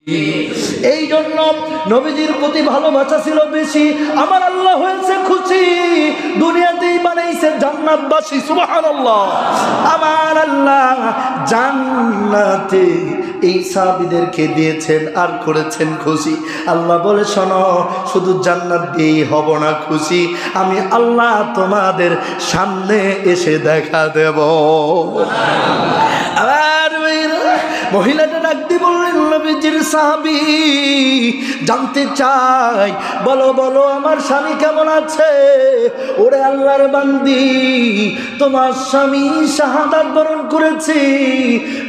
এই জন্য নবীজির প্রতি ভালোবাসা ছিল বেশি। আমার আল্লাহ হয়েছে খুশি, দুনিয়াতেই বানাইছে জান্নাতবাসী। সুবহানাল্লাহ। আমার আল্লাহ জান্নাতে এই সাহাবীদেরকে দিয়েছেন আর করেছেন খুশি। আল্লাহ বলে, শোনো, শুধু জান্নাত দিয়েই হব না খুশি, আমি আল্লাহ তোমাদের সামনে এসে দেখা দেব। আর মহিলাটা ডাক দিয়ে বললেন, নবীজির সাহাবী, জানতে চাই, বলো বলো আমার স্বামী কেমন আছে? ওরে আল্লাহর বান্দি, তোমার স্বামী শাহাদাত বরণ করেছে।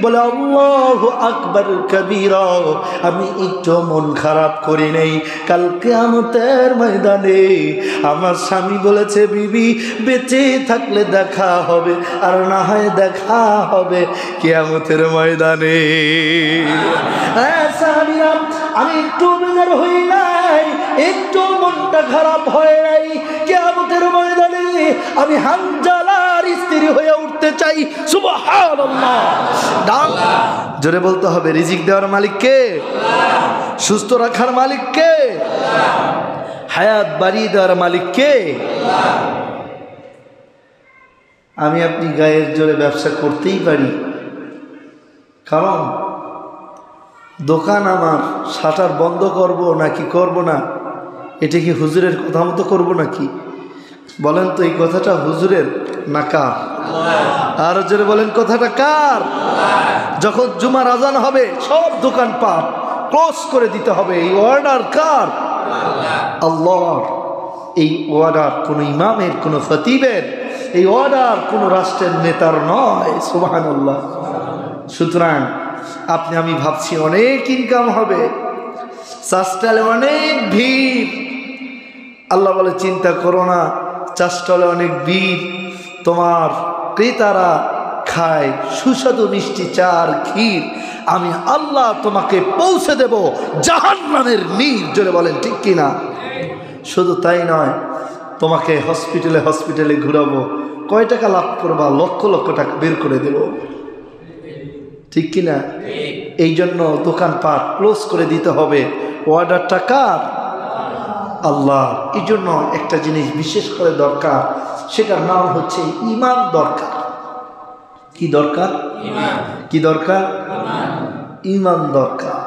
বলে, আল্লাহু আকবার কবীরা, আমি একটু মন খারাপ করি নাই। কাল কিয়ামতের ময়দানে আমার স্বামী বলেছে, বিবি বেঁচে থাকলে দেখা হবে, আর না হয় দেখা হবে কিয়ামতের ময়দানে। সাহাবীরা, আমি একটু বেজার হই নাই, একটু মনটা খারাপ হয় নাই। কিয়ামতের ময়দানে আমি হানজালার স্ত্রী হয়ে উঠতে চাই। সুবহানাল্লাহ। জোরে বলতে হবে, রিজিক দেওয়ার মালিক কে? সুস্থ রাখার মালিক কে? হায়াত বাড়িয়ে দেওয়ার মালিক কে? আমি আপনি গায়ের জোরে ব্যবসা করতেই পারি, কারণ দোকান আমার, শাটার বন্ধ করব নাকি করব না, এটা কি হুজুরের কথা মতো করবো নাকি? বলেন তো, এই কথাটা হুজুরের না কার? আর জোরে বলেন, কথাটা কার? যখন জুমার আজান হবে সব দোকানপাট ক্লোজ করে দিতে হবে, এই অর্ডার কার? আল্লাহর। এই অর্ডার কোনো ইমামের, কোনো খতিবের, এই অর্ডার কোনো রাষ্ট্রের নেতার নয়। সুবহানাল্লাহ। সুতরাং আপনি আমি ভাবছি অনেক ইনকাম হবে, চাষটালে অনেক ভিড়। আল্লাহ বলে, চিন্তা করো না, চাষটালে অনেক ভিড়, তোমার ক্রেতারা খায় সুস্বাদু মিষ্টি চার ক্ষীর, আমি আল্লাহ তোমাকে পৌঁছে দেব জাহান্নামের নীর। জোরে বলেন ঠিক কিনা? শুধু তাই নয়, তোমাকে হসপিটালে হসপিটালে ঘুরাবো, কয় টাকা লাভ করবা? লক্ষ লক্ষ টাকা বের করে দেব। ঠিক কিনা? এই জন্য দোকানপাট ক্লোজ করে দিতে হবে। অর্ডারটা কার? আল্লাহ। এই জন্য একটা জিনিস বিশেষ করে দরকার, সেটার নাম হচ্ছে ঈমান দরকার। কি দরকার? কি দরকার? ঈমান দরকার।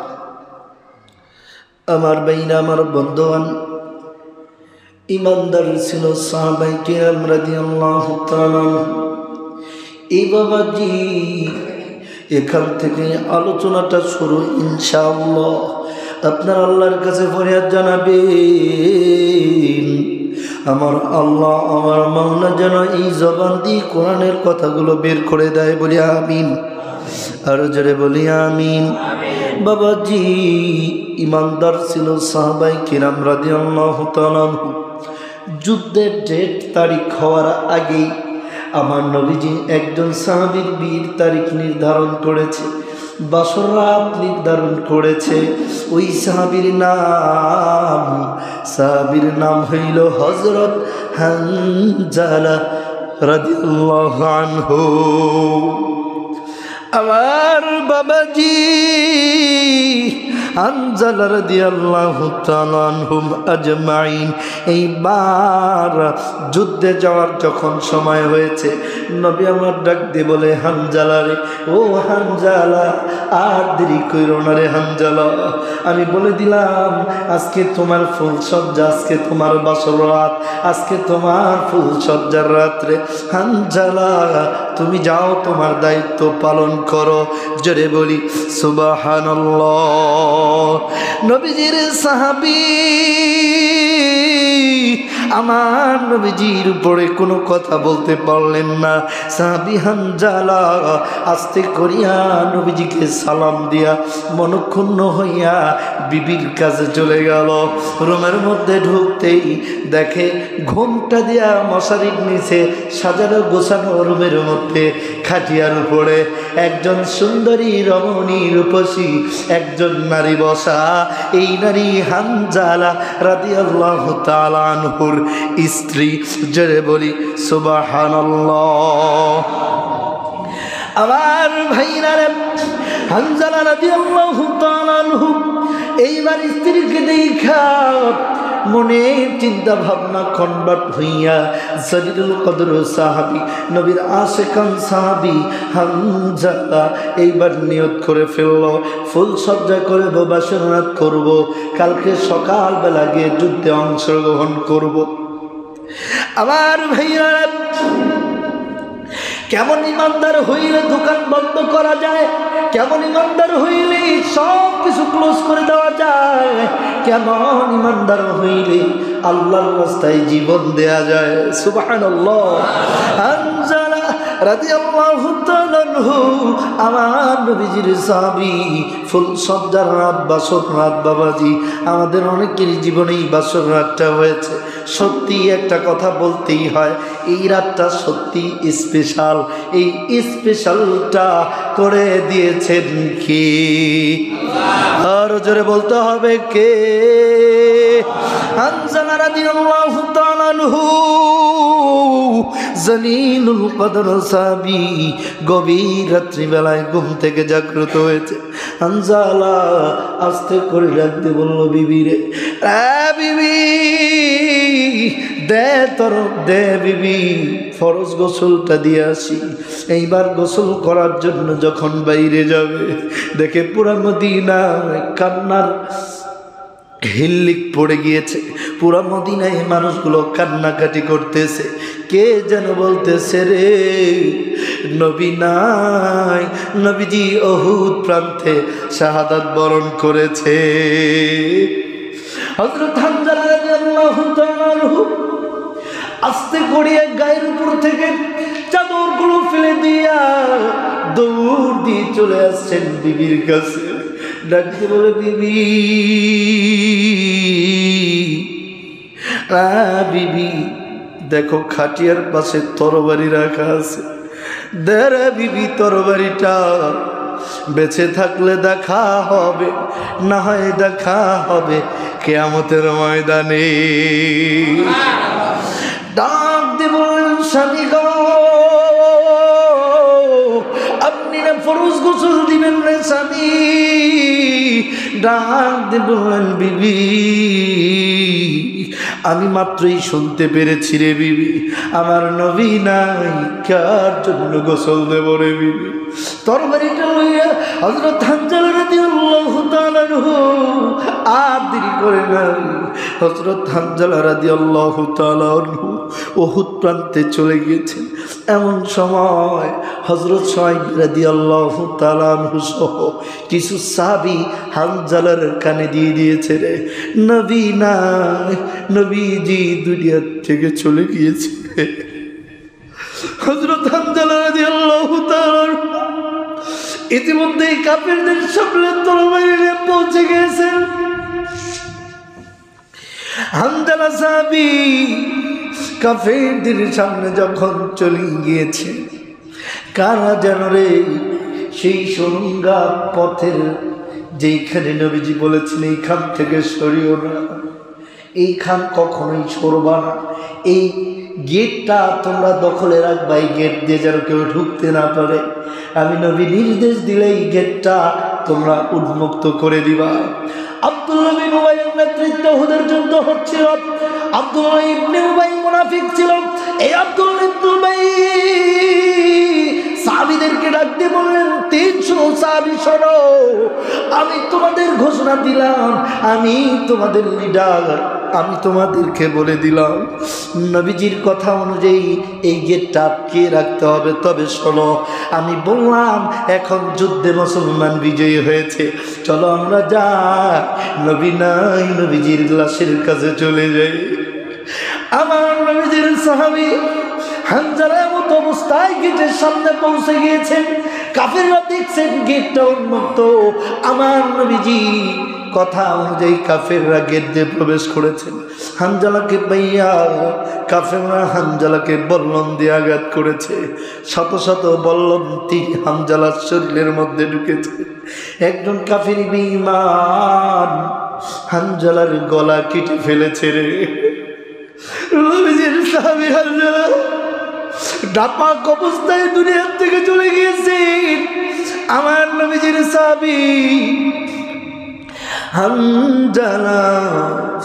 আমার বাইনা, আমার বন্ধুগণ, ঈমানদার ছিল সাহাবায়ে কিরাম রাদিয়াল্লাহু তাআলা। এই বাবাজি, এখান থেকে আলোচনাটা শুরু ইনশাআল্লাহ। আপনার আল্লাহর কাছে ফরিয়াদ জানাবেন, আমার আল্লাহ, আমার মাওলা যেন এই জবান দিয়ে কোরআনের কথাগুলো বের করে দেয়। বলি আমিন। আর জোরে বলি আমিন। বাবাজি, ইমানদার ছিল সাহাবায়ে কিরাম রাদিয়াল্লাহু তাআলা। যুদ্ধের ডেট তারিখ হওয়ার আগেই আমার নবীজি একজন সাহাবীর বিয়ের তারিখ নির্ধারণ করেছে, বাসর রাত নির্ধারণ করেছে। ওই সাহাবীর নাম হইল হযরত হানজালা রাদিয়াল্লাহু আনহু। আমার বাবাজি, হানজালা রাদিয়াল্লাহু তাআলা আনহুম আজমাইন এইবার যুদ্ধে যাওয়ার যখন সময় হয়েছে, নবী আমার ডাক দিয়ে বলে, হানজালা রে, ও হানজালা, আর দেরি কইরো না রে হানজালা। আমি বলে দিলাম, আজকে তোমার ফুলসজ্জা, আজকে তোমার বাসর রাত, আজকে তোমার ফুলসজ্জার রাত্রে। হানজালা, তুমি যাও, তোমার দায়িত্ব পালন করো। জোরে বলি সুবহানাল্লাহ। নবীজির সাহাবী আমার নবীজির উপরে কোনো কথা বলতে পারলেন না। সাহাবী হানজালা আস্তে করিয়া নবীজিকে সালাম দিয়া মনক্ষুণ্ণ হইয়া বিবির কাছে চলে গেল। রুমের মধ্যে ঢুকতেই দেখে ঘোমটা দিয়া মশারির নিচে সাজানো গোছানো রুমের মধ্যে খাটিয়ার উপরে একজন সুন্দরী রমণী রূপসী একজন নারী বসা। এই নারী হানজালা রাদিয়াল্লাহু তাআলা আনহুর স্ত্রী। জোরে বলি সুবহানাল্লাহ। আমার ভাইরা রে, হানজালা রাদিয়াল্লাহু তাআলা আনহু এইবার স্ত্রীকে দেখা মনের চিন্তা ভাবনা কনভার্ট হইয়া জলিলুল কদর সাহাবী, নবীর আশিকান সাহাবী হামজা এইবার নিয়ত করে ফেলল, ফুল সজ্জা করে বাসরাত করব, কালকে সকালবেলা গিয়ে যুদ্ধে অংশগ্রহণ করব। আমার ভাইয়া, কেমন ইমানদার হইলে দোকান বন্ধ করা যায়, কেমন ইমানদার হইলে সব কিছু ক্লোজ করে দেওয়া যায়, কেমন ইমানদার হইলে আল্লাহর রাস্তায় জীবন দেয়া যায়। সুবহানাল্লাহ। হানজালা রাদিয়াল্লাহু তাআলা আনহু আমার নবীজির সাহাবী, ফুল সজ্জার রাত, বাসর রাত। বাবাজি, আমাদের অনেকের জীবনেই বাসর রাতটা হয়েছে। সত্যি একটা কথা বলতেই হয়, এই রাতটা সত্যি স্পেশাল। এই স্পেশালটা করে দিয়েছেন কে? আর জোরে বলতে হবে কে? হানজালা রাদিয়াল্লাহু তাআলা আনহু জলিলুল কদর সাহাবী, গভীর রাত্রিবেলায় ঘুম থেকে জাগ্রত হয়েছে। হানজালা আস্তে করে ডাকতে বলল, বিবি রে, বিবি দে তোর দে, বিবি ফরজ গোসলটা দিয়ে আসি। এইবার গোসল করার জন্য যখন বাইরে যাবে, দেখে পুরা মদিনায় কান্নার হিল্লিক পড়ে গিয়েছে। পুরা মদিনায় মানুষগুলো কান্নাকাটি করতেছে। কে যেন বলতেছে, রে নবী নাই, নবীজি উহুদ প্রান্তে শাহাদাত বরণ করেছে। হযরত হামজা রাদিয়াল্লাহু তাআলা আনহু আস্তে করে গায়ের উপর থেকে চাদরগুলো ফেলে দিয়া দৌড় দিয়ে চলে আসছেন বিবির কাছে। ডাকতে বলে, বিবি, বিবি দেখো খাটিয়ার পাশে তরবারি রাখা আছে, দেরে বিবি তরবারিটা, বেঁচে থাকলে দেখা হবে, না হয় দেখা হবে কিয়ামতের ময়দানে। ডাক দিয়ে বললেন, স্বামী গো, আপনি না ফরজ গোসল দিবেন রে স্বামী। ডাক দিয়ে বললেন, বিবি আমি মাত্রই শুনতে পেরেছি রে বিবি, আমার নবী নাই, কার জন্য গোসল দেব রে বিবি? তরবারিটা লইয়া হযরত হানজালা রাদিয়াল্লাহু তাআলা আনহু আর দেরি করে নাই, হযরত হানজালা রাদিয়াল্লাহু তাআলা আনহু উহুদ প্রান্তে চলে গিয়েছেন। এমন সময় হযরত সুহাইব রাদিয়াল্লাহু তাআলা আনহু সহ কিছু সাহাবী হানজালার কানে দিয়ে দিয়েছে, রে নবী নাই, নবীজি দুনিয়া থেকে চলে গিয়েছে। হযরত হানজালা রাদিয়াল্লাহু তাআলা ইতিমধ্যেই কাফেরদের সামনে তরবারি নিয়ে পৌঁছে গেছেন। হানজালা সাহাবী কাফেরদের সামনে যখন চলে গিয়েছে, কারা যেন রে সেই সুরঙ্গা পথের যেইখানে নবীজি বলেছেন এইখান থেকে সরিও না, এইখান কখনোই সরবা না, এই গেটটা তোমরা দখলে রাখবা, এই গেট দিয়ে যেন কেউ ঢুকতে না পারে। আমি নবী নির্দেশ দিলে এই গেটটা তোমরা উন্মুক্ত করে দিবা। আব্দুল্লাহ বিন উবাইয়ের নেতৃত্বে উহুদের যুদ্ধ হচ্ছিল। আব্দুল্লাহ ইবনে উবাই মুনাফিক ছিল। এই আব্দুল্লাহ ইবনে উবাই সাহাবীদেরকে ডাক দিয়ে বললেন, 300 সাহাবী শোনো, আমি তোমাদের ঘোষণা দিলাম, আমি তোমাদের লিডার, আমি তোমাদেরকে বলে দিলাম নবীজির কথা অনুযায়ী এই গেটটা আটকে রাখতে হবে। তবে শোনো, আমি বললাম এখন যুদ্ধে মুসলমান বিজয়ী হয়েছে, চলো আমরা যাই, নবী নাই, নবীজির লাশের কাছে চলে যাই। আমার নবীজির সাহাবী হানজালা মতো অবস্থায় গেটের সামনে পৌঁছে গিয়েছেন। কাফেররা দেখছেন গেটটা উন্মুক্ত। আমার নবীজি কথা অনুযায়ী কাফেররা গেট দিয়ে প্রবেশ করেছেন। হানজালাকে পাইয়া কাফেররা হানজালাকে বল্লম দিয়ে আঘাত করেছে। শত শত বল্লম তীর হানজালার শরীরের মধ্যে ঢুকেছে। একজন কাফের বেঈমান হানজালার গলা কেটে ফেলেছে রে। নবীজির সাহাবী হানজালা ডাপাক অবস্থায় দুনিয়ার থেকে চলে গিয়েছেন। আমার নবীজির সাহাবী হানজালা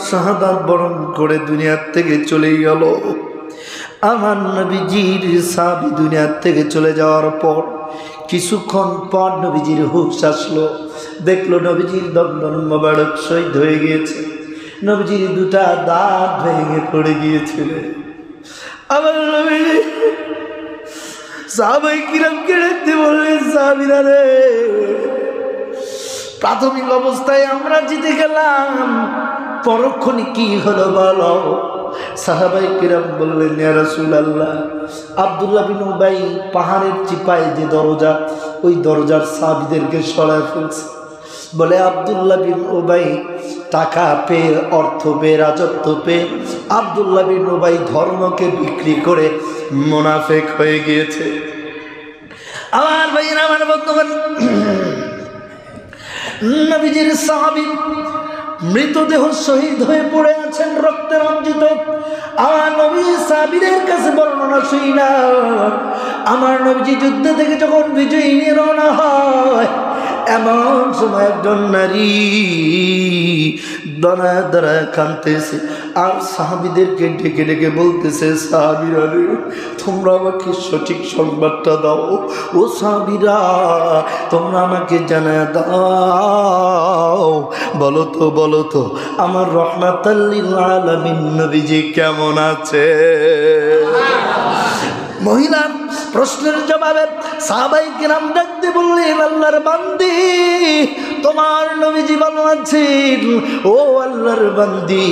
শাহাদাত বরণ করে দুনিয়ার থেকে চলে গেল। আমার নবীজির সাহাবী দুনিয়ার থেকে চলে যাওয়ার পর কিছুক্ষণ পর নবীজির হুঁশ আসলো, দেখলো নবীজির দন্দন মোবারক শহীদ হয়ে গিয়েছে, নবীজির দুটা দাঁত ভেঙে পড়ে গিয়েছিল। আমার নবীজি সাহাবায়ে কিরামকে ডাকতে বললেন, সাহাবীরা রে, প্রাথমিক অবস্থায় আমরা জিতে গেলাম, পরক্ষণে কি হলো বলো? সাহাবায়ে কিরাম বললেন, ইয়া রাসূলুল্লাহ, আব্দুল্লাহ বিন উবাই পাহাড়ের চিপায় যে দরজা, ওই দরজার সাহাবীদেরকে সরায় ফেলছে। বলে আব্দুল্লাহ বিন উবাই টাকা পেয়ে, অর্থ পেয়ে, রাজত্ব পেয়ে আব্দুল্লাহ বিন উবাই ধর্মকে বিক্রি করে মুনাফিক হয়ে গিয়েছে। আমার ভাইয়েরা, আমার বন্ধুগণ, নবীজির সাহাবী মৃতদেহ শহীদ হয়ে পড়ে আছেন, রক্তে রঞ্জিত। আমার নবী সাহাবীদের কাছে বর্ণনা শুনি না, আমার নবীজি যুদ্ধ থেকে যখন বিজয়ী নিয়ে রওনা হয়, এমন সময় একজন নারী দাঁড়ায় দাঁড়ায় কাঁদতেছে আর সাহাবীদেরকে ডেকে ডেকে বলতেছে, সাহাবীরা রে, তোমরা আমাকে সঠিক সংবাদটা দাও, ও সাহাবীরা তোমরা আমাকে জানায় দাও, বলো তো বলো তো আমার রাহমাতাল লিল আলামিন নবীজি কেমন আছে? মহিলা প্রশ্নের জবাবে সাহাবায়ে কিরাম ডাকতে বললেন, আল্লাহর বান্দি, তোমার নবীজি ভালো আছেন। ও আল্লাহর বান্দি,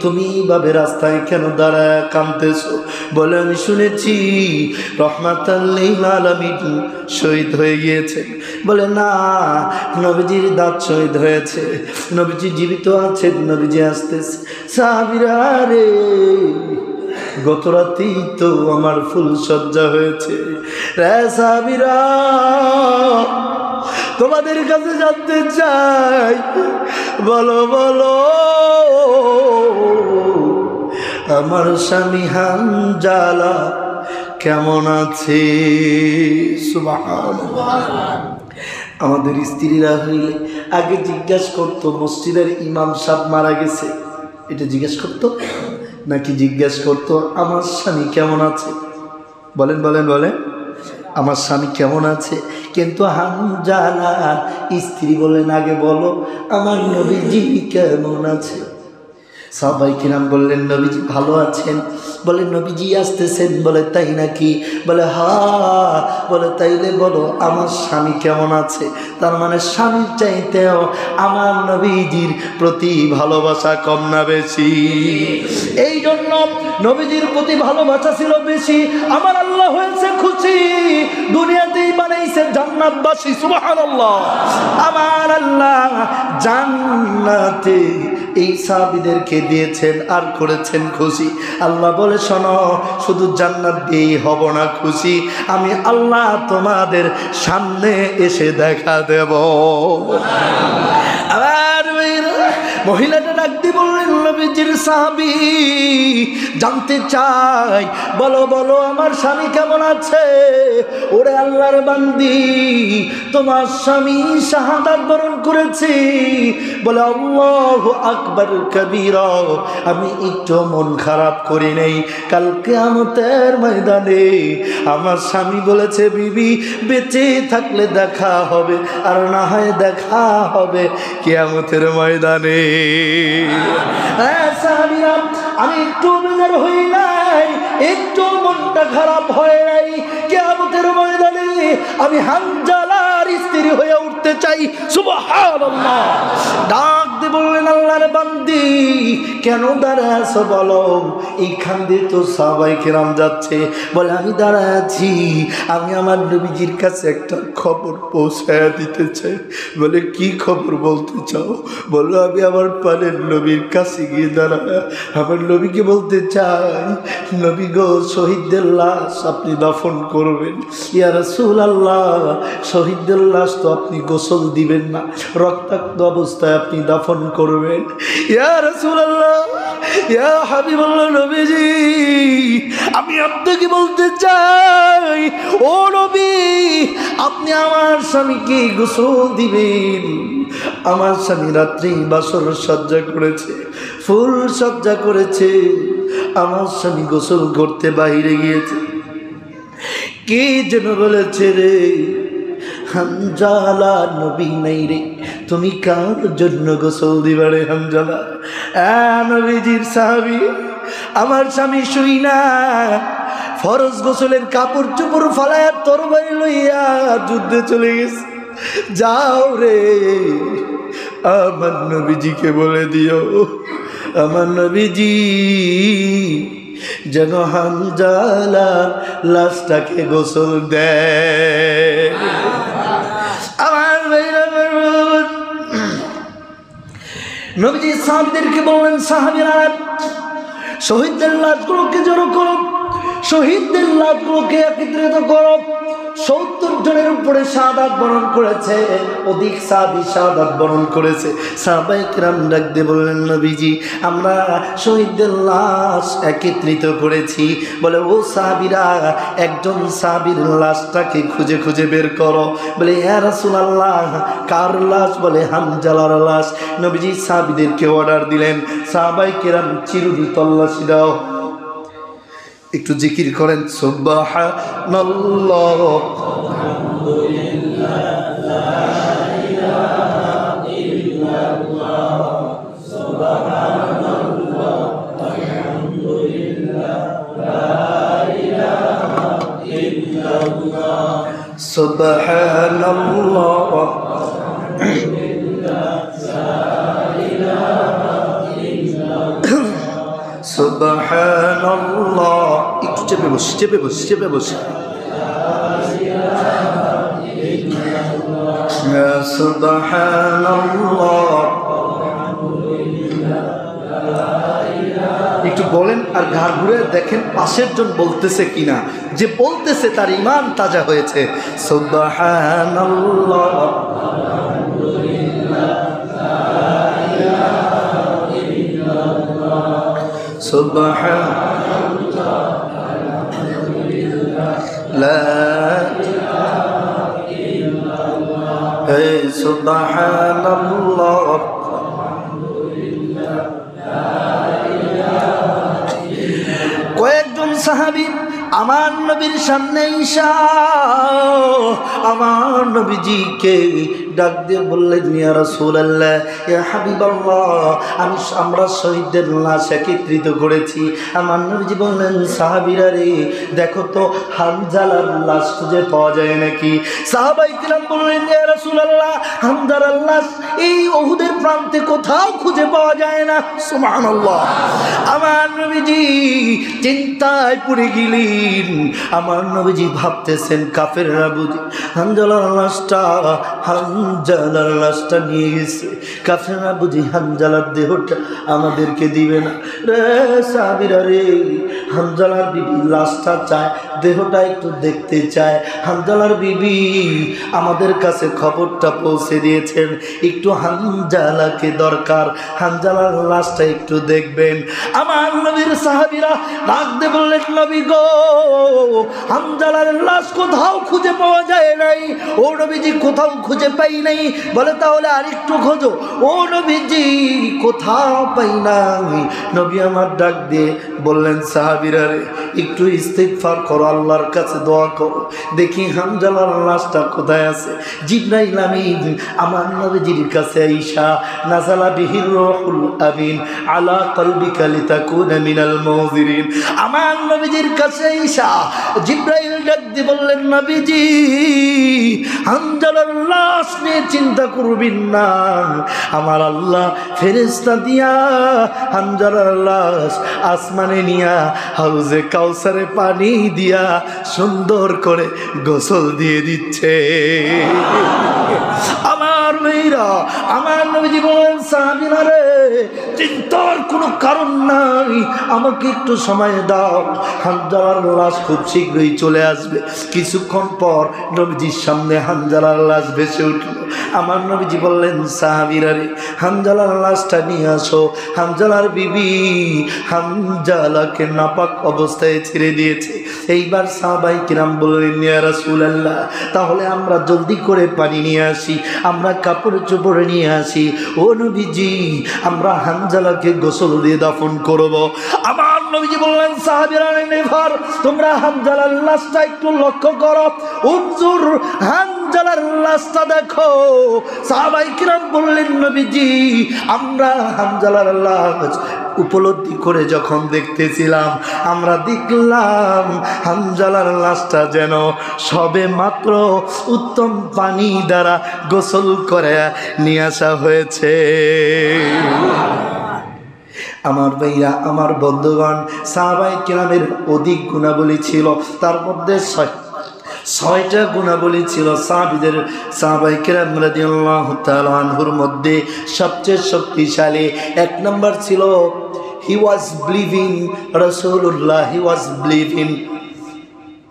তুমি এইভাবে রাস্তায় কেন দাঁড়ায় কাঁদতেছো? বলে, আমি শুনেছি রাহমাতাল লিল আলামিন শহীদ হয়ে গিয়েছেন। বলে, না, নবীজির দাঁত শহীদ হয়েছে, নবীজি জীবিত আছেন, নবীজি আসতেছে। সাহাবীরা রে, গত রাতেই তো আমার ফুল সজ্জা হয়েছে রে সাহাবীরা, তোমাদের কাছে জানতে চাই, বলো বলো আমার স্বামী হানজালা কেমন আছে? সুবহানাল্লাহ। আমাদের স্ত্রীরা হইলে আগে জিজ্ঞাসা করতো মসজিদের ইমাম সাহেব মারা গেছে, এটা জিজ্ঞেস করতো নাকি জিজ্ঞেস করতো আমার স্বামী কেমন আছে? বলেন বলেন বলেন, আমার স্বামী কেমন আছে? কিন্তু হানজালার স্ত্রী বলেন, আগে বলো আমার নবীজি কেমন আছে? সাহাবায়ে কিরাম বললেন, নবীজি ভালো আছেন। বলে, নবীজি আসতেছেন? বলে, তাই নাকি? বলে, হ্যাঁ। বলে, তাইলে বলো আমার স্বামী কেমন আছে? তার মানে স্বামীর চাইতেও আমার নবীজির প্রতি ভালোবাসা কম না বেশি? এই জন্য নবীজির প্রতি ভালোবাসা ছিল বেশি। আমার আল্লাহ হয়েছে খুশি, দুনিয়াতেই বানাইছে জান্নাতবাসী। সুবহানাল্লাহ। আমার আল্লাহ জান্নাতে এই সাহাবীদেরকে দিয়েছেন আর করেছেন খুশি। আল্লাহ বলে, শোনো, শুধু জান্নাত দিয়েই হব না খুশি, আমি আল্লাহ তোমাদের সামনে এসে দেখা দেব। আবার মহিলাটা ডাকতে বললেন, নবীজির সাহাবী জানতে চাই, বলো বলো আমার স্বামী কেমন আছে? ওরে আল্লাহর বান্দি, তোমার স্বামী শাহাদাত বরণ করেছে। বলে, আল্লাহু আকবার কবীরা, আমি একটু মন খারাপ করি নাই। কাল কিয়ামতের ময়দানে আমার স্বামী বলেছে, বিবি বেঁচে থাকলে দেখা হবে, আর না হয় দেখা হবে কিয়ামতের ময়দানে। আমি একটু বেজার হই নাই, একটু মনটা খারাপ হয় নাই। কিয়ামতের ময়দানে আমি হানজালার স্ত্রী হয়ে উঠতে চাই। সুবহানাল্লাহ। ডাক দিয়ে বললেন, আল্লাহর বান্দি কেন দাঁড়ায় আছো বলো? এইখান দিয়ে তো সাহাবায়ে কেরাম যাচ্ছে। বলে, আমি দাঁড়ায় আছি, আমি আমার নবীজির কাছে একটা খবর পৌঁছায় দিতে চাই। বলে, কি খবর বলতে চাও? বললো, আমি আমার প্রাণের নবীর কাছে গিয়ে দাঁড়ায় আমার নবীকে বলতে চাই, নবী গো, শহীদদের লাশ আপনি দাফন করবেন। ইয়া রাসূলুল্লাহ, শহীদদের লাশ তো আপনি গোসল দিবেন না, রক্তাক্ত অবস্থায় আপনি দাফন করবেন। ইয়া রাসূলুল্লাহ, ইয়া হাবিবাল্লাহ, নবীজি আমি আপনাকে বলতে চাই, ও নবী, আপনি আমার স্বামীকে গোসল দিবেন, আমার স্বামী রাত্রি বাসর সজ্জা করেছে, ফুল সজ্জা করেছে, আমার স্বামী গোসল করতে বাইরে গিয়েছে, কে যেন বলেছে রে হানজালা নবী নাই রে, তুমি কার জন্য গোসল দিবা রে হানজালা? নবীজির সাহাবী, আমার স্বামী শুই না ফরজ গোসলের কাপড় চোপড় ফালায়া তরবারি লইয়া যুদ্ধে চলে গেছে, যাও রে আমার নবীজিকে বলে দিও, আমার নবীজি যেন হানজালা লাশটাকে গোসল দেয়। আমার নবীজি সাহাবীদেরকে বললেন, সাহাবীরা শহীদদের লাশগুলোকে জড়ো করো, শহীদদের লাশগুলোকে একত্রিত করো। 70 জনের উপরে শাহাদাত বরণ করেছে, অধিক সাহাবী শাহাদাত বরণ করেছে। সাহাবায়ে কেরাম ডাক দিয়ে বললেন, নবীজি আমরা শহীদদের লাশ একত্রিত করেছি। বলে, ও সাহাবীরা একজন সাহাবীর লাশটাকে খুঁজে খুঁজে বের করো। বলে, ইয়া রাসূলুল্লাহ কার লাশ? বলে, হানজালার লাশ। নবীজি সাহাবীদেরকে অর্ডার দিলেন, সাহাবায়ে কেরাম চিরুনি তল্লাশি দাও। একটু জিকির করেন, সুবহানাল্লাহ, আলহামদুলিল্লাহ, লা ইলাহা ইল্লাল্লাহ, সুবহানাল্লাহ, আলহামদুলিল্লাহ, লা ইলাহা ইল্লাল্লাহ, সুবহানাল্লাহ, সুবহানাল্লাহ। একটু চেপে বসি, চেপে বসি, চেপে বসি। সুবহানাল্লাহ। একটু বলেন আর ঘাড় ঘুরে দেখেন পাশের জন বলতেছে কিনা, যে বলতেছে তার ঈমান তাজা হয়েছে। সুবহানাল্লাহ, সুবহানাল্লাহ, লা ইলাহা ইল্লাল্লাহ, হে সুবহানাল্লাহ। কয়েকজন সাহাবী আমার নবীর সামনে ঈশা আমার নবীজিকে ডাক দিয়ে বললেন, ইয়া রাসূলুল্লাহ, ইয়া হাবিবাল্লাহ, আমরা শহীদদের লাশ একত্রিত করেছি। আমার নবীজি বললেন, সাহাবীরা রে দেখো তো হানজালার লাশ খুঁজে পাওয়া যায় নাকি? সাহাবায়ে কিরাম বললেন, ইয়া রাসূলুল্লাহ হানজালার লাশ এই উহুদের প্রান্তে কোথাও খুঁজে পাওয়া যায় না। সুবহানাল্লাহ। আমার নবীজি চিন্তায় পড়ে গেলেন। আমার নবীজি ভাবতেছেন, কাফেররা বুঝি হানজালার লাশটা নিয়ে গেছে, কাফেররা বুঝি হানজালার দেহটা আমাদেরকে দিবে না রে। সাহাবীরা রে হানজালার বিবি লাশটা চায়, দেহটা একটু দেখতে চায়। হানজালার বিবি আমাদের কাছে খবরটা পৌঁছে দিয়েছেন, একটু হানজালাকে দরকার, হানজালার লাশটা একটু দেখবেন। আমার নবীর সাহাবীরা ডাক দিয়ে বললেন, নবী গো হানজালার লাশ কোথাও খুঁজে পাওয়া যায় নাই। ও নবীজি কোথাও খুঁজে পাই নাই। বলে, তাহলে আরেকটু খোঁজো। ও নবীজি কোথাও পাই নাই। নবী আমার ডাক দিয়ে বললেন, সাহাবীরা রে একটু ইস্তিগফার করো, আল্লাহর কাছে দোয়া করো, দেখি হানজালার লাশটা কোথায় আছে। জিবরাইল আমিন আমার নবীজির কাছে আইসা নাযালা বিহির রূহুল আমিন আলা কলবিকা লিতাকুনা মিনাল মুনজিরিন। আমার নবীজির কাছে আইসা জিবরাইল ডাক দিয়ে বললেন, নবীজি হানজালার লাশ নিয়ে চিন্তা করবেন না, আমার আল্লাহ ফেরেশতা দিয়া হানজালার লাশ আসমানে নিয়া হাউজে কাউসারে পানি দিয়া সুন্দর করে গোসল দিয়ে দিচ্ছে। আমার মেয়েরা, আমার নবীজি বলেন, সাহাবীরা রে চিন্তার কোনো কারণ নাই, আমাকে একটু সময় দাও, হানজালার লাশ খুব শীঘ্রই চলে আসবে। কিছুক্ষণ পর নবীজির সামনে হানজালার লাশ ভেসে উঠল। আমার নবীজি বললেন, সাহাবীরা রে হানজালার লাশটা নিয়ে আসো। হানজালার বিবি হানজালাকে নাপাক অবস্থায় ছেড়ে দিয়েছে। এইবার সাহাবায়ে কিরাম বললেন, ইয়া রাসূলুল্লাহ তাহলে আমরা জলদি করে পানি নিয়ে আসি, আমরা কাপড় চোপড় নিয়ে আসি। ও নবীজি, আমরা হানজালাকে গোসল দিয়ে দাফন করব। আমার নবীজি বললেন, সাহাবীরা নেভার, তোমরা হানজালার লাশটা একটু লক্ষ্য করো, উনজুর হানজালার লাশটা দেখো। সাহাবায়ে কিরাম বললেন, নবীজি, আমরা হানজালার লাশ উপলব্ধি করে যখন দেখতেছিলাম, আমরা দেখলাম হানজালার লাশটা যেন সবে মাত্র উত্তম পানি দ্বারা গোসল করে নিয়ে আসা হয়েছে। আমার ভাইয়া, আমার বন্ধুগণ, সাহাবায়ে কিরামের অধিক গুণাবলী ছিল, তার মধ্যে ছয়টা গুণাবলী ছিল সাহাবীদের। সাহাবায়ে কিরাম রাদিয়াল্লাহু তাআলা আনহুর মধ্যে সবচেয়ে শক্তিশালী এক নম্বর ছিল, he was believing Rasulullah, he was believing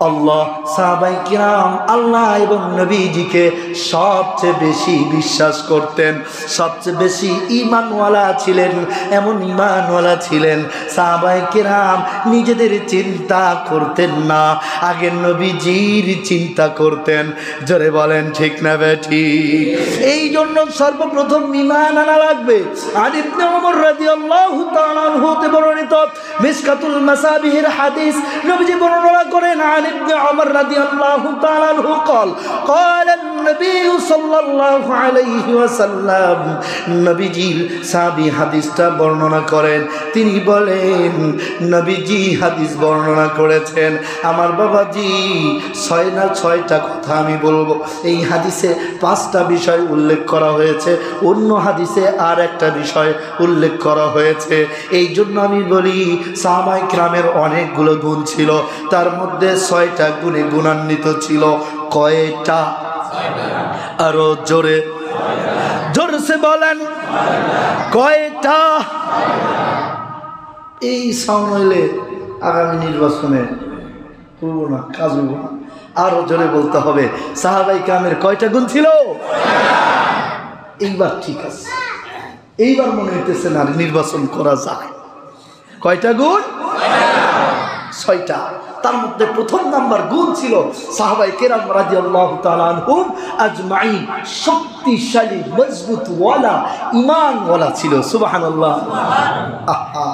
আল্লাহ। সাহাবায়ে কিরাম আল্লাহ এবং নবীজিকে সবচেয়ে বেশি বিশ্বাস করতেন, সবচেয়ে বেশি ঈমানওয়ালা ছিলেন। এমন ঈমানওয়ালা ছিলেন, সাহাবায়ে কিরাম নিজেদের চিন্তা করতেন না, আগে নবীজির চিন্তা করতেন। জোরে বলেন ঠিক না বেঠিক? এই জন্য সর্বপ্রথম ঈমান আনা লাগবে। আন ইবনে ওমর রাদিয়াল্লাহু তাআলা আনহু হতে বর্ণিত মিশকাতুল মাসাবিহের হাদিস, নবীজি বর্ণনা করেন, আন ইবনে ওমর রাদিয়াল্লাহু তাআলা আনহু قال قال النبي صلى الله عليه وسلم, নবীজির সাহাবী হাদিসটা বর্ণনা করেন। তিনি বলেন, নবীজি হাদিস বর্ণনা করেছেন, আমার বাবাজি ছয়টা কথা আমি বলবো। এই হাদিসে 5টা বিষয় উল্লেখ করা হয়েছে, অন্য হাদিসে আর একটা বিষয় উল্লেখ করা হয়েছে। এই জন্য আমি বলি, সাহাবায়ে কিরামের অনেকগুলো গুণ ছিল, তার মধ্যে 6টা গুণে গুণান্বিত ছিল। কয়টা? আরো জোরে জোরসে বলেন, কয়টা? এই সাউন্ড হইলে আগামী নির্বাচনে করবো না, কাজ হইব না। আরো জোরে বলতে হবে, সাহাবায়ে কিরামের কয়টা গুণ ছিল? এইবার ঠিক আছে, এইবার মনে হইতেছে না নির্বাচন করা যায়। কয়টা গুণ? 6টা। তার মধ্যে প্রথম নাম্বার গুণ ছিল সাহাবায়ে কেরাম রাদিয়াল্লাহু তাআলা আনহুম আজমাইন শক্তিশালী মজবুত ওয়ালা ঈমান ওয়ালা ছিল। সুবহানাল্লাহ। আহা,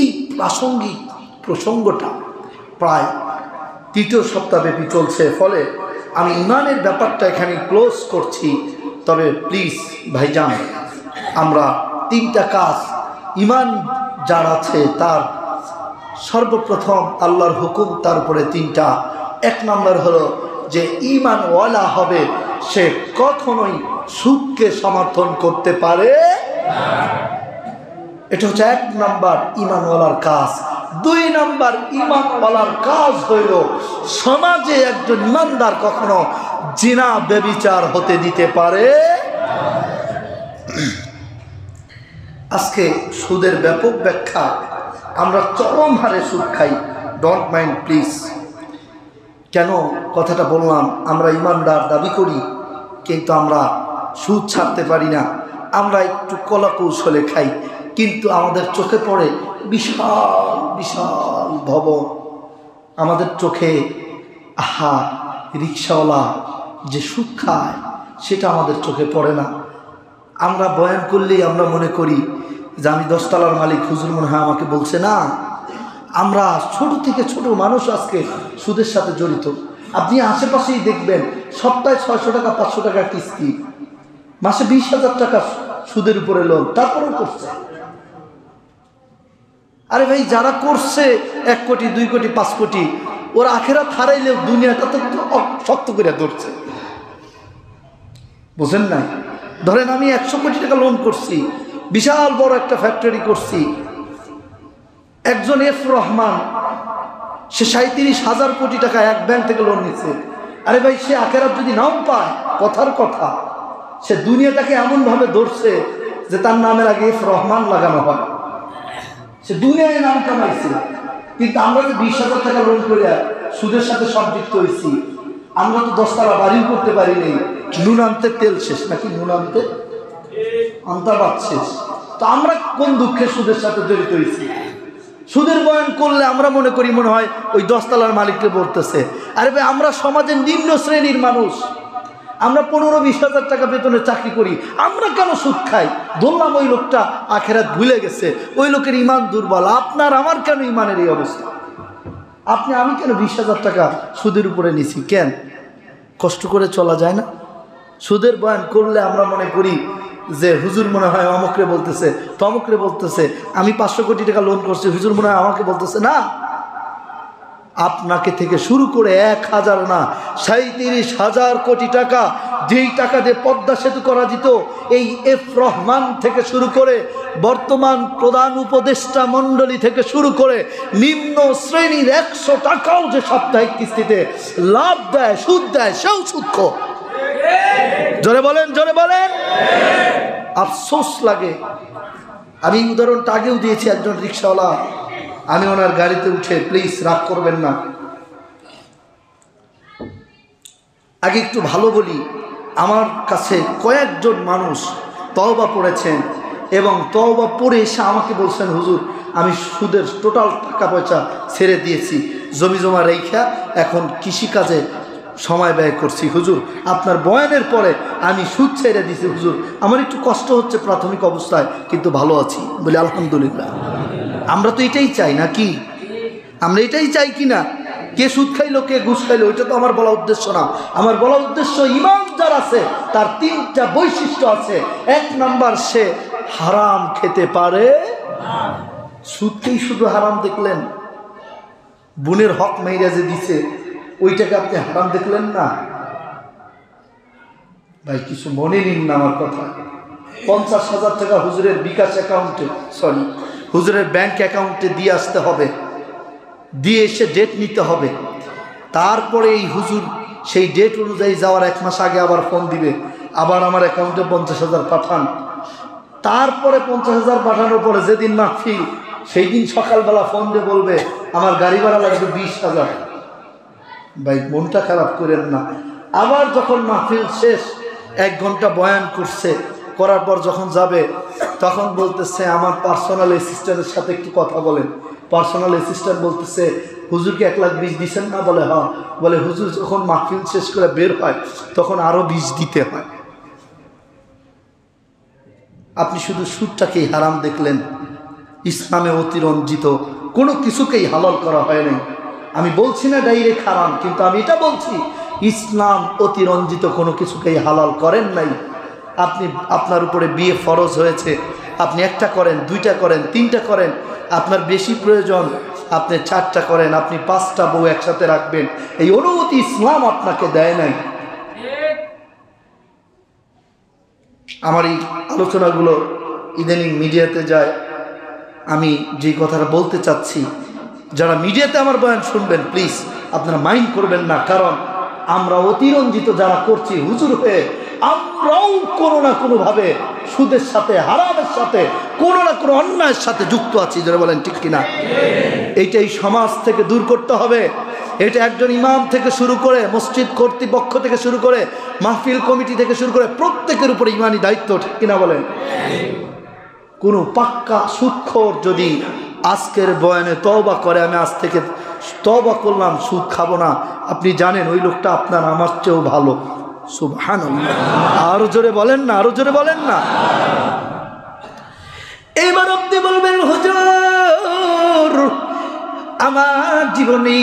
এই প্রাসঙ্গিক প্রসঙ্গটা প্রায় 3য় সপ্তাহব্যাপী চলছে, ফলে আমি ঈমানের ব্যাপারটা এখানে ক্লোজ করছি। তবে প্লিজ ভাইজান, আমরা 3টা কাজ ঈমান যার আছে তার সর্বপ্রথম আল্লাহর হুকুম, তারপরে 3টা। 1 নম্বর হলো যে ঈমানওয়ালা হবে সে কখনোই সুদকে সমর্থন করতে পারে না। এটা হচ্ছে 1 নম্বর ঈমানওয়ালার কাজ। 2 নম্বর ঈমানওয়ালার কাজ হইল সমাজে একজন ঈমানদার কখনো জিনা ব্যভিচার হতে দিতে পারে। আজকে সুদের ব্যাপক ব্যাখ্যা, আমরা চরম হারে সুদ খাই। Don't mind please. কেন কথাটা বললাম? আমরা ঈমানদার দাবি করি, কিন্তু আমরা সুদ ছাড়তে পারি না। আমরা একটু কলা কৌশলে খাই, কিন্তু আমাদের চোখে পড়ে বিশাল বিশাল ভবন। আমাদের চোখে আহা, রিক্সাওয়ালা যে সুদ খায় সেটা আমাদের চোখে পড়ে না। আমরা বয়ান করলেই আমরা মনে করি যে আমি 10 তলার মালিক, হুজুর মনে হয় আমাকে বলছে না। আমরা ছোট থেকে ছোট মানুষ আজকে সুদের সাথে জড়িত। আপনি আশেপাশেই দেখবেন সপ্তাহে 600 টাকা 500 টাকা কিস্তি, মাসে 20,000 টাকা সুদের উপরে লোন, তারপরেও করছে। আরে ভাই, যারা করছে 1 কোটি 2 কোটি 5 কোটি, ওরা আখেরাত হারাইলেও দুনিয়াটা তো শক্ত করে ধরছে। বুঝেন নাই? ধরেন আমি 100 কোটি টাকা লোন করছি, বিশাল বড় একটা ফ্যাক্টরি করছি। একজন এফ রহমান, সে 37,000 কোটি টাকা এক ব্যাংক থেকে লোন নিচ্ছে। আরে ভাই, সে আখেরাত যদি নাও পায়, কথার কথা, সে দুনিয়াটাকে এমনভাবে ধরছে যে তার নামের আগে এফ রহমান লাগানো হয়। সে দুনিয়ায় নাম কামাইছে। কিন্তু আমরা যে 20,000 টাকা লোন করে সুদের সাথে সম্পৃক্ত হয়েছি, আমরা তো 10 তলা বাড়িও করতে পারি নাই। নুন আনতে তেল শেষ, নাকি নুন আনতে আন্তাবাদ শেষ। তো আমরা কোন দুঃখের সুদের সাথে জড়িত হয়েছি? সুদের বয়ান করলে আমরা মনে করি মনে হয় ওই 10 তলার মালিককে বলতেছে। আরে ভাই, আমরা সমাজের নিম্ন শ্রেণীর মানুষ, আমরা 15-20 হাজার টাকা বেতনে চাকরি করি, আমরা কেন সুদ খাই? ধরলাম ওই লোকটা আখেরাত ভুলে গেছে, ওই লোকের ইমান দুর্বল। আপনার আমার কেন ইমানের এই অবস্থা? আমি কেন 20,000 টাকা সুদের উপরে নিছি? কেন? কষ্ট করে চলা যায় না? সুদের বয়ান করলে আমরা মনে করি যে হুজুর মনে হয় অমুকরে বলতেছে, তমুকরে বলতেছে, আমি 500 কোটি টাকা লোন করছি, হুজুর মনে হয় আমাকে বলতেছে। না, আপনাকে থেকে শুরু করে 1,000 না 37,000 কোটি টাকা, যেই টাকা দিয়ে পদ্মা সেতু করা যেত, এই এফ রহমান থেকে শুরু করে বর্তমান প্রধান উপদেষ্টা মণ্ডলী থেকে শুরু করে নিম্ন শ্রেণীর 100 টাকাও যে সাপ্তাহিক কিস্তিতে লাভ দেয়, সুদ দেয়, সেও সুদখোর। জোরে বলেন, জোরে বলেন। আফসোস লাগে। আমি উদাহরণটা আগেও দিয়েছি। একজন রিক্সাওয়ালা, আমি ওনার গাড়িতে উঠে, প্লিজ রাগ করবেন না, আগে একটু ভালো বলি, আমার কাছে কয়েকজন মানুষ তওবা পড়েছেন এবং তওবা পড়ে এসে আমাকে বলছেন, হুজুর আমি সুদের টোটাল টাকা পয়সা ছেড়ে দিয়েছি, জমি জমা রেখা এখন কৃষিকাজে সময় ব্যয় করছি, হুজুর আপনার বয়ানের পরে আমি সুদ ছেড়ে দিয়েছি, হুজুর আমার একটু কষ্ট হচ্ছে প্রাথমিক অবস্থায়, কিন্তু ভালো আছি। বলি আলহামদুলিল্লাহ। আমরা তো এটাই চাই নাকি? আমরা এটাই চাই কি না? কে সুদ খাইলো, কে ঘুষ খাইলো, এটা তো আমার বলা উদ্দেশ্য না। আমার বলা উদ্দেশ্য, ইমান যার আছে তার 3টা বৈশিষ্ট্য আছে। 1 নাম্বার, সে হারাম খেতে পারে। সুদকেই শুধু হারাম দেখলেন? বোনের হক মাইরা যে দিছে ওইটাকে আপনি হারাম দেখলেন না? ভাই কিছু মনে নিন না আমার কথা। 50,000 টাকা হুজুরের বিকাশ অ্যাকাউন্টে, সরি হুজুরের ব্যাংক অ্যাকাউন্টে দিয়ে আসতে হবে, দিয়ে এসে ডেট নিতে হবে। তারপরে এই হুজুর সেই ডেট অনুযায়ী যাওয়ার 1 মাস আগে আবার ফোন দিবে, আবার আমার অ্যাকাউন্টে 50,000 পাঠান। তারপরে 50,000 পাঠানোর পরে যেদিন মাহফিল, সেই দিন সকালবেলা ফোন দিয়ে বলবে আমার গাড়ি ভাড়া লাগবে 20,000। ভাই মনটা খারাপ করেন না। আবার যখন মাহফিল শেষ, 1 ঘন্টা বয়ান করছে, করার পর যখন যাবে তখন বলতেছে আমার পার্সোনাল অ্যাসিস্ট্যান্টের সাথে একটু কথা বলেন। পার্সোনাল অ্যাসিস্ট্যান্ট বলতেছে, হুজুরকে 1,20,000 দিচ্ছেন না? বলে হ্যাঁ। বলে হুজুর যখন মাহফিল শেষ করে বের হয় তখন আরো 20 দিতে হয়। আপনি শুধু সুদটাকেই হারাম দেখলেন। ইসলামে অতিরঞ্জিত কোনো কিছুকেই হালাল করা হয় নাই। আমি বলছি না ডাইরেক্ট হারাম, কিন্তু আমি এটা বলছি ইসলাম অতিরঞ্জিত কোনো কিছুকেই হালাল করেন নাই। আপনি আপনার উপরে বিয়ে ফরজ হয়েছে, আপনি 1টা করেন, 2টা করেন, 3টা করেন, আপনার বেশি প্রয়োজন আপনি 4টা করেন, আপনি 5টা বউ একসাথে রাখবেন, এই অনুমতি ইসলাম আপনাকে দেয় নাই। আমার এই আলোচনাগুলো ইদানিং মিডিয়াতে যায়। আমি যে কথাটা বলতে চাচ্ছি, যারা মিডিয়াতে আমার বয়ান শুনবেন প্লিজ আপনারা মাইন্ড করবেন না, কারণ আমরা অতিরঞ্জিত যারা করছি হুজুর হয়ে, আমরাও কোনো না কোনোভাবে সুদের সাথে, হারামের সাথে, কোনো না কোনো অন্যায়ের সাথে যুক্ত আছি। যারা বলেন ঠিক কিনা? এইটাই সমাজ থেকে দূর করতে হবে। এটা একজন ইমাম থেকে শুরু করে, মসজিদ কর্তৃপক্ষ থেকে শুরু করে, মাহফিল কমিটি থেকে শুরু করে প্রত্যেকের উপরে ইমানি দায়িত্ব, ঠিক কিনা বলেন? কোনো পাক্কা সুদখোর যদি আজকের বয়ানে তওবা করে, আমি আজ থেকে তওবা করলাম সুদ খাবো না, আপনি জানেন ওই লোকটা আপনার আমার চেয়েও ভালো। সুবহানাল্লাহ। আরো জোরে বলেন না, আরো জোরে বলেন না। এবার আপনি বলবেন হুজুর আমার জীবনে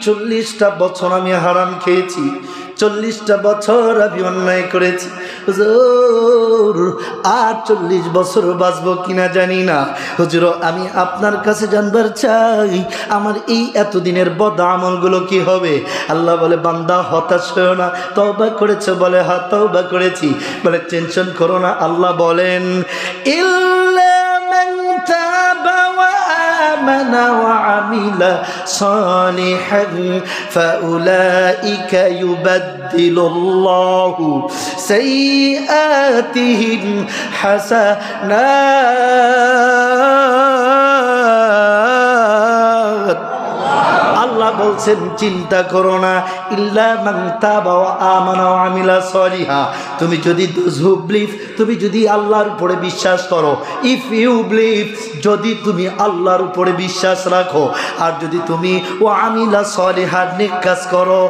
40টা বছর আমি হারাম খেয়েছি, 40টা বছর আমি অন্যায় করেছি, হুজুর আর 40 বছর বাঁচবো কিনা জানি না। হুজুর আমি আপনার কাছে জানবার চাই আমার এই এতদিনের বদ আমলগুলো কি হবে? আল্লাহ বলে বান্দা হতাশ হয়েও না, তওবা করেছো? বলে হ্যাঁ তওবা করেছি। বলে টেনশন করো না। আল্লাহ বলেন ইল্লা মান তাবা ওয়া আমানা ওয়া আমিলা সালিহান ফাউলাইকা ইউবাদদিলুল্লাহু সাইয়্যাতিহিম হাসানাত। আল্লাহ বলছেন চিন্তা করো না, ইল্লা মান তাবা ওয়া আমানা ওয়া আমিলা সলিহা। তুমি যদি তুমি যদি আল্লাহর উপরে বিশ্বাস করো, ইফ ইউ বিলিভ, যদি তুমি আল্লাহর উপরে বিশ্বাস রাখো, আর যদি তুমি ওয়া আমিলা সলিহা নেক কাজ করো,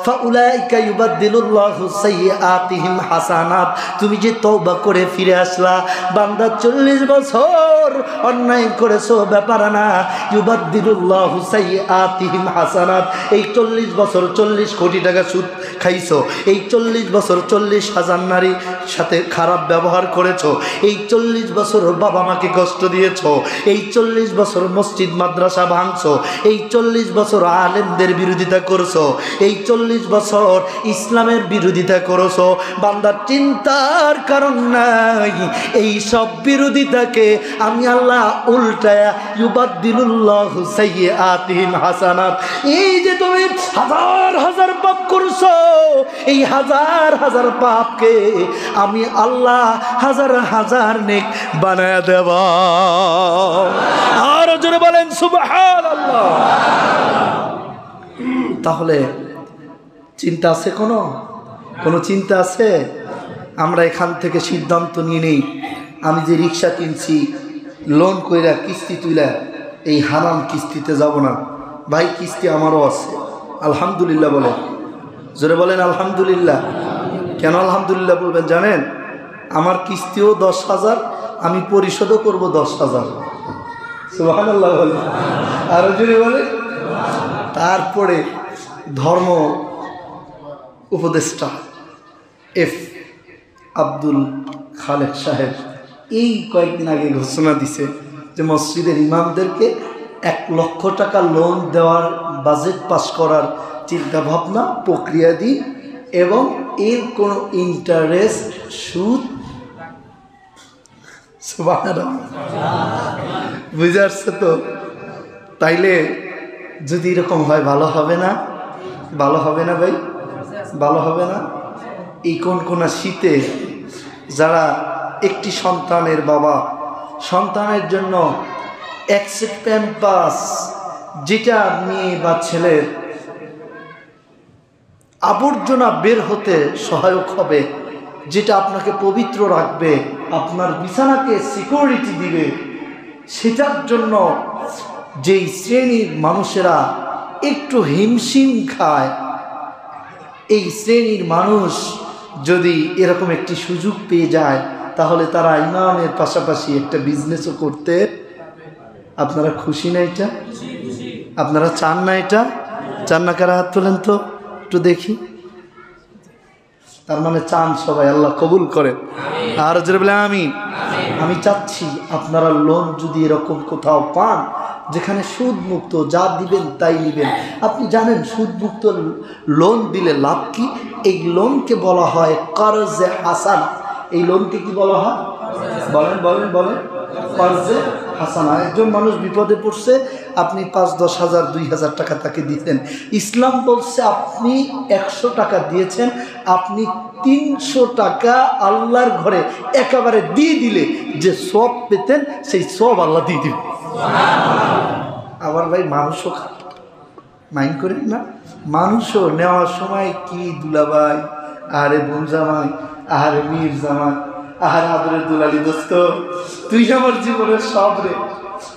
ফাউলাইকা ইউবাদদিলুল্লাহু সাইয়্যাতিহিম হাসানাত। তুমি যে তওবা করে ফিরে আসলা, বান্দা 40 বছর অন্যায় করেছো ব্যাপার না, ইউবাদদিলুল্লাহু সাইয়্যাতিহিম হাসানাত। এই 40 বছর 40 কোটি টাকা সুদ খাইছো, এই 40 বছর 40,000 নারীর সাথে খারাপ ব্যবহার করেছো, এই 40 বছর বাবা মাকে কষ্ট দিয়েছো, এই 40 বছর মসজিদ মাদ্রাসা ভাঙছো, এই 40 বছর আলেমদের বিরোধিতা করছো, এই 40 বছর ইসলামের বিরোধিতা করছো। বান্দার চিন্তার কারণ নাই, এই সব বিরোধিতাকে আমি আল্লাহ উল্টায়া ইউবাদদিলুল্লাহু সাইয়্যাতিহিম হাসানাত। এই যে তুমি হাজার হাজার পাপ করছো, এই হাজার হাজার পাপকে আমি আল্লাহ হাজার হাজার নেক বানায়া দেব। আর জোরে বলেন সুবহানাল্লাহ। তাহলে চিন্তা আছে? কোনো চিন্তা আছে? আমরা এখান থেকে সিদ্ধান্ত নিয়ে নেই, আমি যে রিক্সা কিনছি লোন কইরা কিস্তি তুইলা এই হারাম কিস্তিতে যাব না। ভাই কিস্তি আমারও আছে, আলহামদুলিল্লাহ বলেন, জোরে বলেন আলহামদুলিল্লাহ। কেন আলহামদুলিল্লাহ বলবেন জানেন? আমার কিস্তিও 10,000, আমি পরিশোধও করব 10,000। সুবহানাল্লাহ বলেন, আরো জোরে বলেন। তারপরে ধর্ম উপদেষ্টা এফ আব্দুল খালেক সাহেব এই কয়েকদিন আগে ঘোষণা দিছে যে মসজিদের ইমামদেরকে 1 লক্ষ টাকা লোন দেওয়ার বাজেট পাস করার চিন্তা ভাবনা প্রক্রিয়া দিই, এবং এর কোনো ইন্টারেস্ট সুদ বুঝে আসছে তো? তাইলে যদি এরকম হয় ভালো হবে না? ভালো হবে না ভাই? ভালো হবে না? এই কোন শীতে যারা একটি সন্তানের বাবা, সন্তানের জন্য এক্সেট প্যাম্পাস, যেটা মেয়ে বা ছেলের আবর্জনা বের হতে সহায়ক হবে, যেটা আপনাকে পবিত্র রাখবে, আপনার বিছানাকে সিকিউরিটি দিবে, সেটার জন্য যেই শ্রেণীর মানুষেরা একটু হিমশিম খায়, এই শ্রেণীর মানুষ যদি এরকম একটি সুযোগ পেয়ে যায়, তাহলে তারা ইমামের পাশাপাশি একটা বিজনেসও করতে। আপনারা খুশি না? এটা আপনারা চান না? এটা চান না? কারা হাত তোলেন তো একটু দেখি। তার মানে চান সবাই, আল্লাহ কবুল করেন। আর জোরে বলে আমিন। আমি চাচ্ছি আপনারা লোন যদি এরকম কোথাও পান যেখানে সুদ মুক্ত, যা দিবেন তাই নিবেন। আপনি জানেন সুদ মুক্ত লোন দিলে লাভ কি? এই লোনকে বলা হয় কর্জে হাসান। এই লোনকে কি বলা হয়? বলেন বলেন বলেন। কর্জে হাসানা। একজন মানুষ বিপদে পড়ছে, আপনি 5-10 হাজার 2,000 টাকা তাকে দিতেন। ইসলাম বলছে আপনি 100 টাকা দিয়েছেন, আপনি 300 টাকা আল্লাহর ঘরে একেবারে দিয়ে দিলে যে সওয়াব পেতেন, সেই সওয়াব আল্লাহ দিয়ে দিবেন। আবার ভাই মানুষও মাইন্ড করেন না? মানুষও নেওয়ার সময় কি দুলাভাই, আরে বোন জামাই, আহারে মীর জামাই, আহারে আদরের দুলালি, দোস্ত তুই আমার জীবনের সব রে,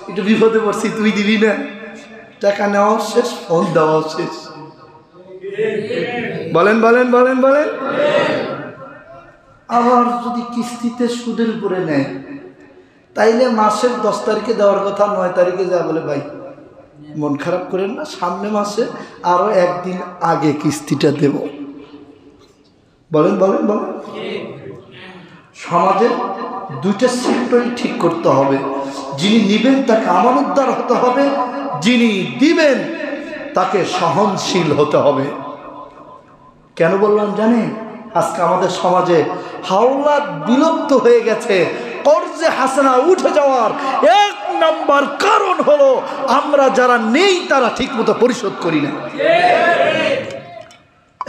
একটু বিপদে পড়ছি তুই দিবি না? টাকা নেওয়াও শেষ, ফোন দেওয়াও শেষ। বলেন বলেন বলেন বলেন। আবার যদি কিস্তিতে সুদের উপরে নেয়, তাইলে মাসের 10 তারিখে দেওয়ার কথা 9 তারিখে যা বলে ভাই মন খারাপ করেন না, সামনে মাসে আরো 1 দিন আগে কিস্তিটা দেব। বলেন বলেন বলেন। সমাজে 2টা সেক্টরই ঠিক করতে হবে। যিনি নিবেন তাকে আমানতদার হতে হবে, যিনি দিবেন তাকে সহনশীল হতে হবে। কেন বললাম জানেন? আজকে আমাদের সমাজে হাওলাত বিলুপ্ত হয়ে গেছে। কর্জে হাসানা উঠে যাওয়ার 1 নাম্বার কারণ হলো আমরা যারা নেই তারা ঠিক মতো পরিশোধ করি না।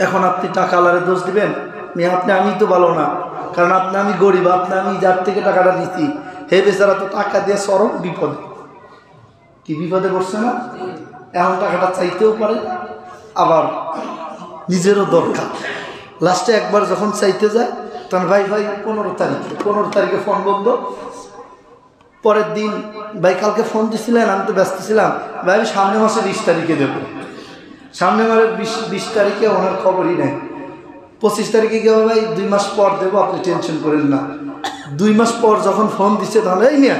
এখন আপনি টাকা আলারে দোষ দিবেন, আপনি আমি তো ভালো না, কারণ আপনি আমি গরিব, আপনি আমি যার থেকে টাকাটা নিচ্ছি, হে বেচারা তো টাকা দিয়ে চরম বিপদে। কি বিপদে পড়ছে না? এখন টাকাটা চাইতেও পারে, আবার নিজেরও দরকার। লাস্টে একবার যখন চাইতে যায় তখন ভাই 15 তারিখে ফোন বন্ধ। পরের দিন ভাই কালকে ফোন দিছিলেন, আমি তো ব্যস্ত ছিলাম, ভাই আমি সামনে মাসে 20 তারিখে দেবো। সামনে মাসের 20 তারিখে ওনার খবরই নেই। 25 তারিখে গিয়ে ভাই 2 মাস পর দেবো, আপনি টেনশন করেন না। 2 মাস পর যখন ফোন দিচ্ছে তখন এই মিয়া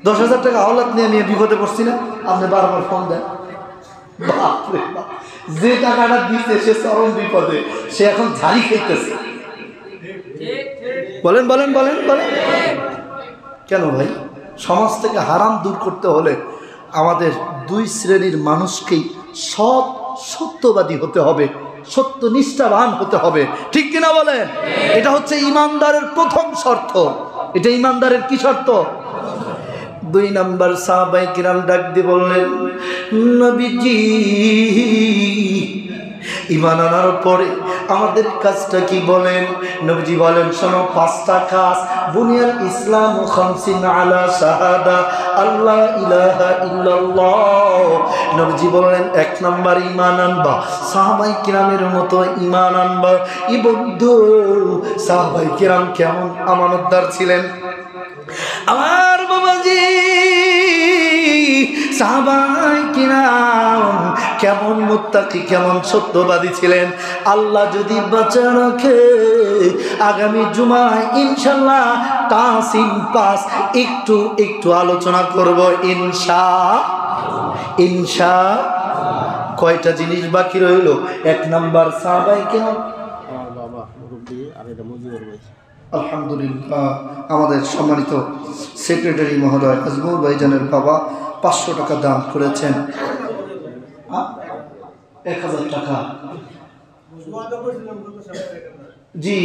10,000 টাকা হাওলাত নিয়ে নিয়ে বিপদে পড়ছি না, আপনি বারবার ফোন দেন। বাপরে বাপ, যে টাকাটা দিচ্ছে সে চরম বিপদে, সে এখন ঝাড়ি খেতেছে। বলেন বলেন বলেন বলেন কেন ভাই? সমাজ থেকে হারাম দূর করতে হলে আমাদের 2 শ্রেণীর মানুষকেই সত্যবাদী হতে হবে, সত্যনিষ্ঠাবান হতে হবে, ঠিক কিনা বলেন? এটা হচ্ছে ইমানদারের প্রথম শর্ত। এটা ইমানদারের কি শর্ত? 2 নাম্বার, সাহাবায়ে কিরাম ডাক দিয়ে বললেন, নবীজি ঈমান আনার পরে আমাদের কাজটা কি বলেন? নবীজি বলেন, শোনো 5টা কাজ। বুনিয়াল ইসলাম খামসিন আলা শাহাদা আল্লাহ ইলাহা ইল্লাল্লাহ। নবীজি বললেন 1 নাম্বার ঈমান আনবা, সাহাবায়ে কিরামের মতো ঈমান আনবা। ই বন্ধু, সাহাবায়ে কিরাম কেমন আমানতদার ছিলেন আমার বাবাজি, সাহাবায়ে কিরাম কেমন মুত্তাকি, কেমন সত্যবাদী ছিলেন। আল্লাহ যদি বাঁচা রাখে আগামী জুমায় ইনশাআল্লাহ তাসিন পাস একটু আলোচনা করব ইনশা। কয়টা জিনিস বাকি রইল? 1 নাম্বার সাহাবায়ে কিরাম। আলহামদুলিল্লাহ, আমাদের সম্মানিত সেক্রেটারি মহোদয় আজমল ভাইজানের বাবা 500 টাকা দান করেছেন। 1000 টাকা জি।